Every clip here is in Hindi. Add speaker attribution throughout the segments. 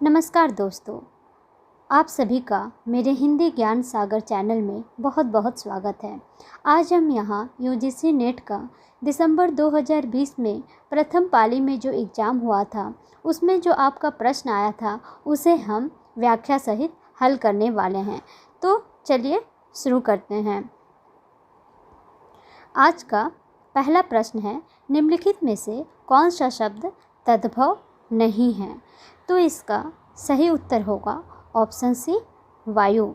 Speaker 1: नमस्कार दोस्तों, आप सभी का मेरे हिंदी ज्ञान सागर चैनल में बहुत बहुत स्वागत है। आज हम यहाँ यूजीसी नेट का दिसंबर 2020 में प्रथम पाली में जो एग्ज़ाम हुआ था उसमें जो आपका प्रश्न आया था उसे हम व्याख्या सहित हल करने वाले हैं। तो चलिए शुरू करते हैं। आज का पहला प्रश्न है, निम्नलिखित में से कौन सा शब्द तद्भव नहीं है? तो इसका सही उत्तर होगा ऑप्शन सी वायु,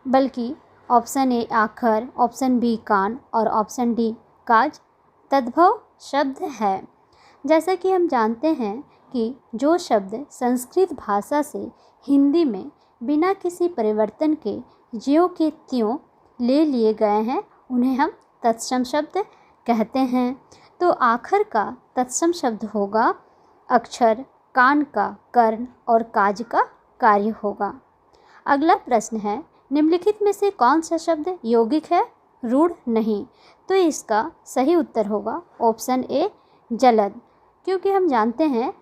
Speaker 1: बल्कि ऑप्शन ए आखर, ऑप्शन बी कान और ऑप्शन डी काज तद्भव शब्द है। जैसा कि हम जानते हैं कि जो शब्द संस्कृत भाषा से हिंदी में बिना किसी परिवर्तन के ज्यों के त्यों ले लिए गए हैं उन्हें हम तत्सम शब्द कहते हैं। तो आखर का तत्सम शब्द होगा अक्षर, कान का कर्ण और काज का कार्य होगा। अगला प्रश्न है, निम्नलिखित में से कौन सा शब्द यौगिक है, रूढ़ नहीं? तो इसका सही उत्तर होगा ऑप्शन ए जलद, क्योंकि हम जानते हैं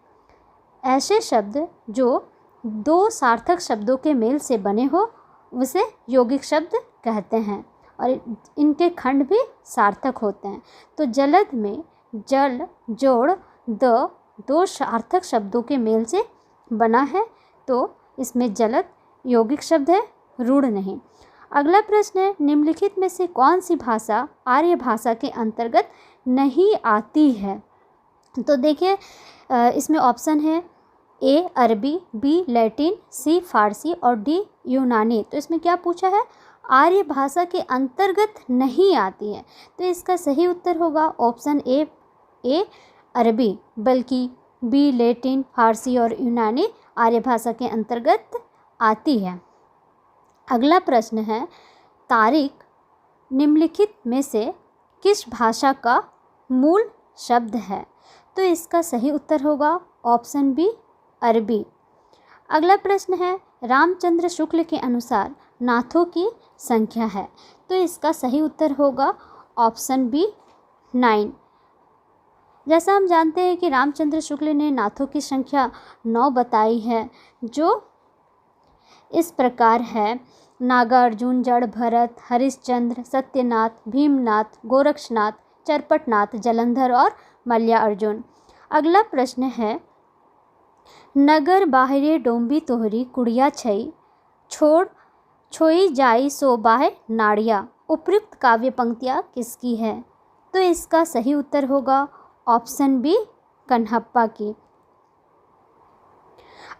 Speaker 1: ऐसे शब्द जो दो सार्थक शब्दों के मेल से बने हो उसे यौगिक शब्द कहते हैं और इनके खंड भी सार्थक होते हैं। तो जलद में जल जोड़ द दो सार्थक शब्दों के मेल से बना है, तो इसमें जलद यौगिक शब्द है, रूढ़ नहीं। अगला प्रश्न है, निम्नलिखित में से कौन सी भाषा आर्य भाषा के अंतर्गत नहीं आती है? तो देखिए इसमें ऑप्शन है ए अरबी, बी लैटिन, सी फारसी और डी यूनानी। तो इसमें क्या पूछा है? आर्य भाषा के अंतर्गत नहीं आती है, तो इसका सही उत्तर होगा ऑप्शन ए अरबी, बल्कि बी लैटिन, फारसी और यूनानी आर्य भाषा के अंतर्गत आती है। अगला प्रश्न है, तारीख निम्नलिखित में से किस भाषा का मूल शब्द है? तो इसका सही उत्तर होगा ऑप्शन बी अरबी। अगला प्रश्न है, रामचंद्र शुक्ल के अनुसार नाथों की संख्या है, तो इसका सही उत्तर होगा ऑप्शन बी 9। जैसा हम जानते हैं कि रामचंद्र शुक्ल ने नाथों की संख्या 9 बताई है, जो इस प्रकार है: नागार्जुन, जड़ भरत, हरिश्चंद्र, सत्यनाथ, भीमनाथ, गोरक्षनाथ, चरपटनाथ, जलंधर और मल्लार्जुन। अगला प्रश्न है, नगर बाहरे डोंबी तोहरी कुड़िया छई, छोड़ छोई जाई सो बाहे नाड़िया। उपयुक्त काव्य पंक्तियाँ किसकी है? तो इसका सही उत्तर होगा ऑप्शन बी कन्हप्पा की।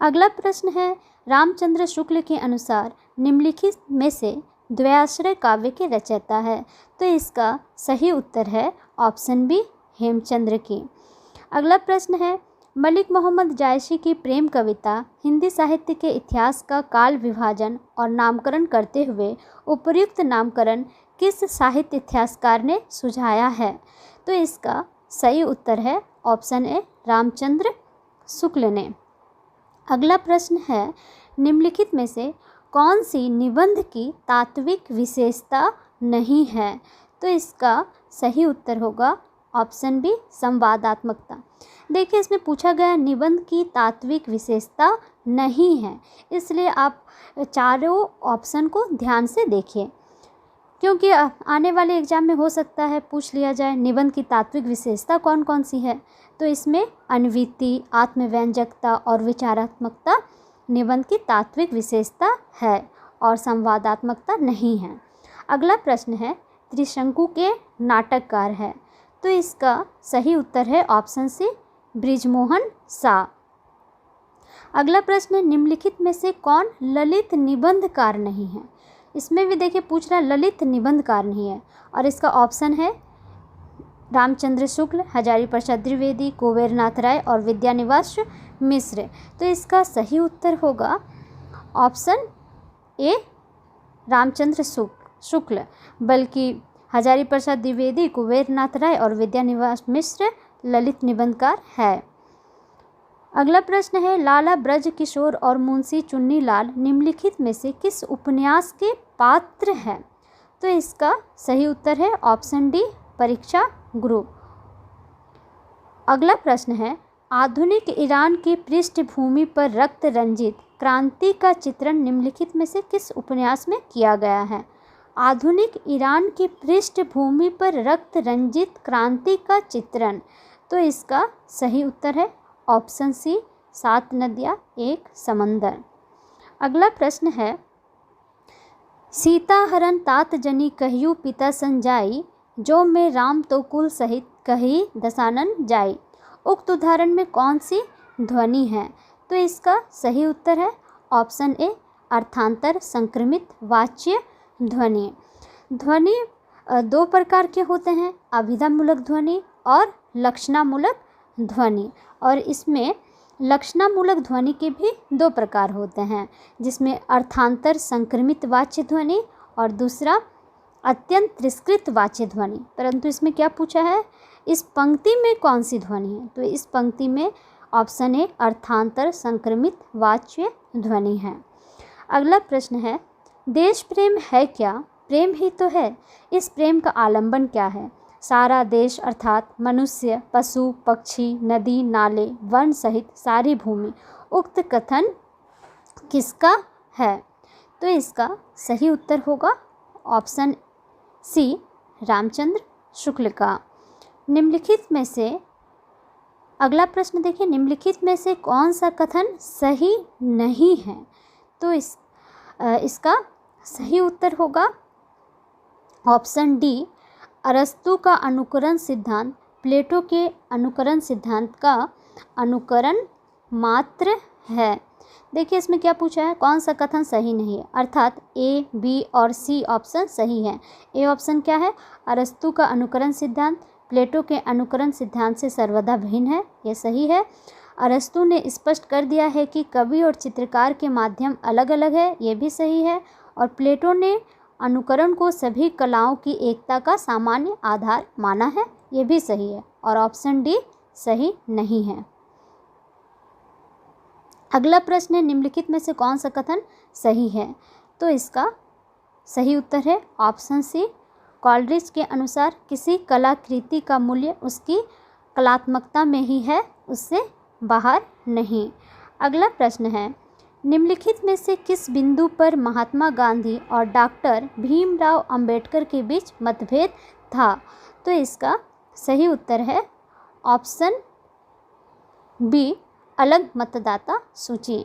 Speaker 1: अगला प्रश्न है, रामचंद्र शुक्ल के अनुसार निम्नलिखित में से द्वयाश्रय काव्य के रचयिता है? तो इसका सही उत्तर है ऑप्शन बी हेमचंद्र की। अगला प्रश्न है, मलिक मोहम्मद जायसी की प्रेम कविता हिंदी साहित्य के इतिहास का काल विभाजन और नामकरण करते हुए उपर्युक्त नामकरण किस साहित्य इतिहासकार ने सुझाया है? तो इसका सही उत्तर है ऑप्शन ए रामचंद्र शुक्ल ने। अगला प्रश्न है, निम्नलिखित में से कौन सी निबंध की तात्विक विशेषता नहीं है? तो इसका सही उत्तर होगा ऑप्शन बी संवादात्मकता। देखिए इसमें पूछा गया निबंध की तात्विक विशेषता नहीं है, इसलिए आप चारों ऑप्शन को ध्यान से देखिए, क्योंकि आने वाले एग्जाम में हो सकता है पूछ लिया जाए निबंध की तात्विक विशेषता कौन कौन सी है। तो इसमें अन्विति, आत्मव्यंजकता और विचारात्मकता निबंध की तात्विक विशेषता है और संवादात्मकता नहीं है। अगला प्रश्न है, त्रिशंकु के नाटककार है? तो इसका सही उत्तर है ऑप्शन सी बृजमोहन सा। अगला प्रश्न है, निम्नलिखित में से कौन ललित निबंधकार नहीं है? इसमें भी देखिए पूछ रहा ललित निबंधकार नहीं है और इसका ऑप्शन है रामचंद्र शुक्ल, हजारी प्रसाद द्विवेदी, कुबेरनाथ राय और विद्यानिवास मिश्र। तो इसका सही उत्तर होगा ऑप्शन ए रामचंद्र शुक्ल, बल्कि हजारी प्रसाद द्विवेदी, कुबेरनाथ राय और विद्यानिवास मिश्र ललित निबंधकार है। अगला प्रश्न है, लाला ब्रज किशोर और मुंशी चुन्नीलाल निम्नलिखित में से किस उपन्यास के पात्र हैं? तो इसका सही उत्तर है ऑप्शन डी परीक्षा गुरु। अगला प्रश्न है, आधुनिक ईरान की पृष्ठभूमि पर रक्त रंजित क्रांति का चित्रण निम्नलिखित में से किस उपन्यास में किया गया है? आधुनिक ईरान की पृष्ठभूमि पर रक्त रंजित क्रांति का चित्रण, तो इसका सही उत्तर है ऑप्शन सी 7 नदियाँ एक समंदर। अगला प्रश्न है, सीता हरण तात जनी कहियु पिता संजाई, जो में राम तो कुल सहित कही दसानन जाई। उक्त उदाहरण में कौन सी ध्वनि है? तो इसका सही उत्तर है ऑप्शन ए अर्थांतर संक्रमित वाच्य ध्वनि। ध्वनि दो प्रकार के होते हैं, अभिधामूलक ध्वनि और लक्षणामूलक ध्वनि, और इसमें लक्षणामूलक ध्वनि के भी दो प्रकार होते हैं, जिसमें अर्थांतर संक्रमित वाच्य ध्वनि और दूसरा अत्यंत तिरस्कृत वाच्य ध्वनि। परंतु इसमें क्या पूछा है, इस पंक्ति में कौन सी ध्वनि है? तो इस पंक्ति में ऑप्शन ए अर्थांतर संक्रमित वाच्य ध्वनि है। अगला प्रश्न है, देश प्रेम है क्या? प्रेम ही तो है। इस प्रेम का आलंबन क्या है? सारा देश अर्थात मनुष्य, पशु, पक्षी, नदी, नाले, वन सहित सारी भूमि। उक्त कथन किसका है? तो इसका सही उत्तर होगा ऑप्शन सी रामचंद्र शुक्ल का। निम्नलिखित में से, अगला प्रश्न देखिए, निम्नलिखित में से कौन सा कथन सही नहीं है? तो इसका सही उत्तर होगा ऑप्शन डी अरस्तु का अनुकरण सिद्धांत प्लेटो के अनुकरण सिद्धांत का अनुकरण मात्र है। देखिए इसमें क्या पूछा है, कौन सा कथन सही नहीं है, अर्थात ए, बी और सी ऑप्शन सही है। ए ऑप्शन क्या है, अरस्तु का अनुकरण सिद्धांत प्लेटो के अनुकरण सिद्धांत से सर्वदा भिन्न है, ये सही है। अरस्तु ने स्पष्ट कर दिया है कि कवि और चित्रकार के माध्यम अलग अलग है, ये भी सही है। और प्लेटो ने अनुकरण को सभी कलाओं की एकता का सामान्य आधार माना है, ये भी सही है। और ऑप्शन डी सही नहीं है। अगला प्रश्न है, निम्नलिखित में से कौन सा कथन सही है? तो इसका सही उत्तर है ऑप्शन सी कॉलरिज के अनुसार किसी कलाकृति का मूल्य उसकी कलात्मकता में ही है, उससे बाहर नहीं। अगला प्रश्न है, निम्नलिखित में से किस बिंदु पर महात्मा गांधी और डॉक्टर भीमराव अंबेडकर के बीच मतभेद था? तो इसका सही उत्तर है ऑप्शन बी अलग मतदाता सूची।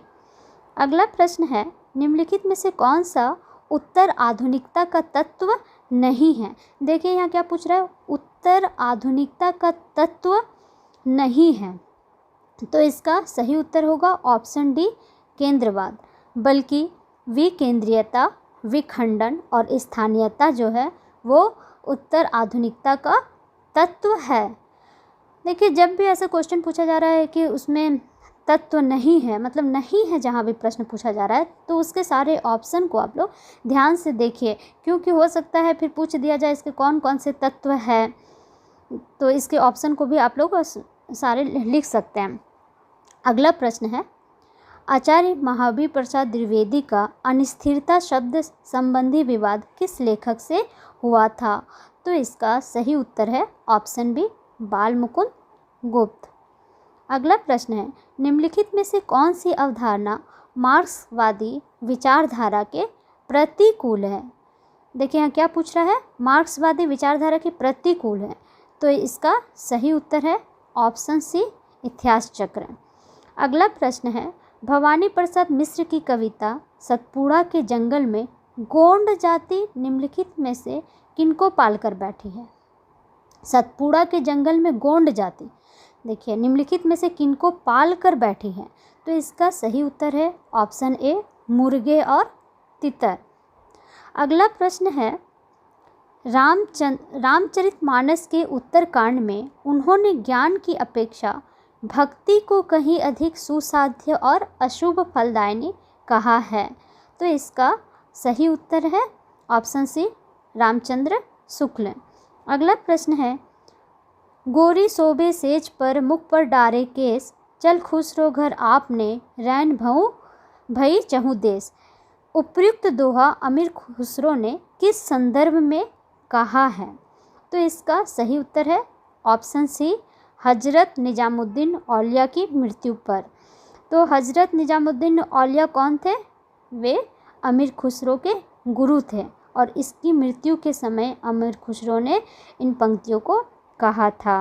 Speaker 1: अगला प्रश्न है, निम्नलिखित में से कौन सा उत्तर आधुनिकता का तत्व नहीं है? देखिए यहाँ क्या पूछ रहा है, उत्तर आधुनिकता का तत्व नहीं है, तो इसका सही उत्तर होगा ऑप्शन डी केंद्रवाद, बल्कि विकेंद्रीयता, विखंडन और स्थानीयता जो है वो उत्तर आधुनिकता का तत्व है। देखिए जब भी ऐसा क्वेश्चन पूछा जा रहा है कि उसमें तत्व नहीं है, मतलब नहीं है, जहाँ भी प्रश्न पूछा जा रहा है, तो उसके सारे ऑप्शन को आप लोग ध्यान से देखिए, क्योंकि हो सकता है फिर पूछ दिया जाए इसके कौन कौन से तत्व है, तो इसके ऑप्शन को भी आप लोग सारे लिख सकते हैं। अगला प्रश्न है, आचार्य महावीर प्रसाद द्विवेदी का अनिस्थिरता शब्द संबंधी विवाद किस लेखक से हुआ था? तो इसका सही उत्तर है ऑप्शन बी बाल मुकुंद गुप्त। अगला प्रश्न है, निम्नलिखित में से कौन सी अवधारणा मार्क्सवादी विचारधारा के प्रतिकूल है? देखिए यहाँ क्या पूछ रहा है, मार्क्सवादी विचारधारा के प्रतिकूल है, तो इसका सही उत्तर है ऑप्शन सी इतिहास चक्र। अगला प्रश्न है, भवानी प्रसाद मिश्र की कविता सतपुड़ा के जंगल में गोंड जाति निम्नलिखित में से किनको पालकर बैठी है? सतपुड़ा के जंगल में गोंड जाति, देखिए निम्नलिखित में से किनको पाल कर बैठी है? तो इसका सही उत्तर है ऑप्शन ए मुर्गे और तितर। अगला प्रश्न है, रामचरितमानस के उत्तरकांड में उन्होंने ज्ञान की अपेक्षा भक्ति को कहीं अधिक सुसाध्य और अशुभ फलदायिनी कहा है, तो इसका सही उत्तर है ऑप्शन सी रामचंद्र शुक्ल। अगला प्रश्न है, गोरी सोबे सेज पर मुख पर डारे केस, चल खुसरो घर आपने रैन भऊ भई चहु देश। उपयुक्त दोहा अमीर खुसरो ने किस संदर्भ में कहा है? तो इसका सही उत्तर है ऑप्शन सी हजरत निजामुद्दीन औलिया की मृत्यु पर। तो हजरत निजामुद्दीन औलिया कौन थे? वे अमीर खुसरो के गुरु थे और इसकी मृत्यु के समय अमीर खुसरो ने इन पंक्तियों को कहा था।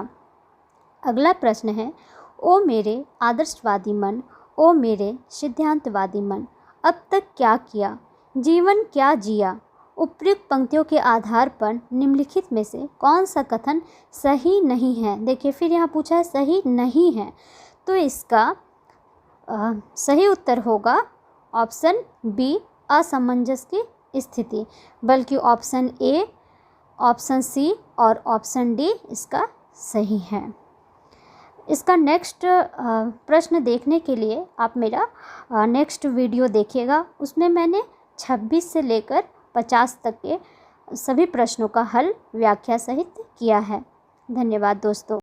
Speaker 1: अगला प्रश्न है, ओ मेरे आदर्शवादी मन, ओ मेरे सिद्धांतवादी मन, अब तक क्या किया, जीवन क्या जिया। उपयुक्त पंक्तियों के आधार पर निम्नलिखित में से कौन सा कथन सही नहीं है? देखिए फिर यहाँ पूछा है सही नहीं है, तो इसका सही उत्तर होगा ऑप्शन बी, असमंजस की स्थिति, बल्कि ऑप्शन ए, ऑप्शन सी और ऑप्शन डी इसका सही है। इसका नेक्स्ट प्रश्न देखने के लिए आप मेरा नेक्स्ट वीडियो देखिएगा। उसमें मैंने 26 से लेकर 50 तक के सभी प्रश्नों का हल व्याख्या सहित किया है। धन्यवाद दोस्तों।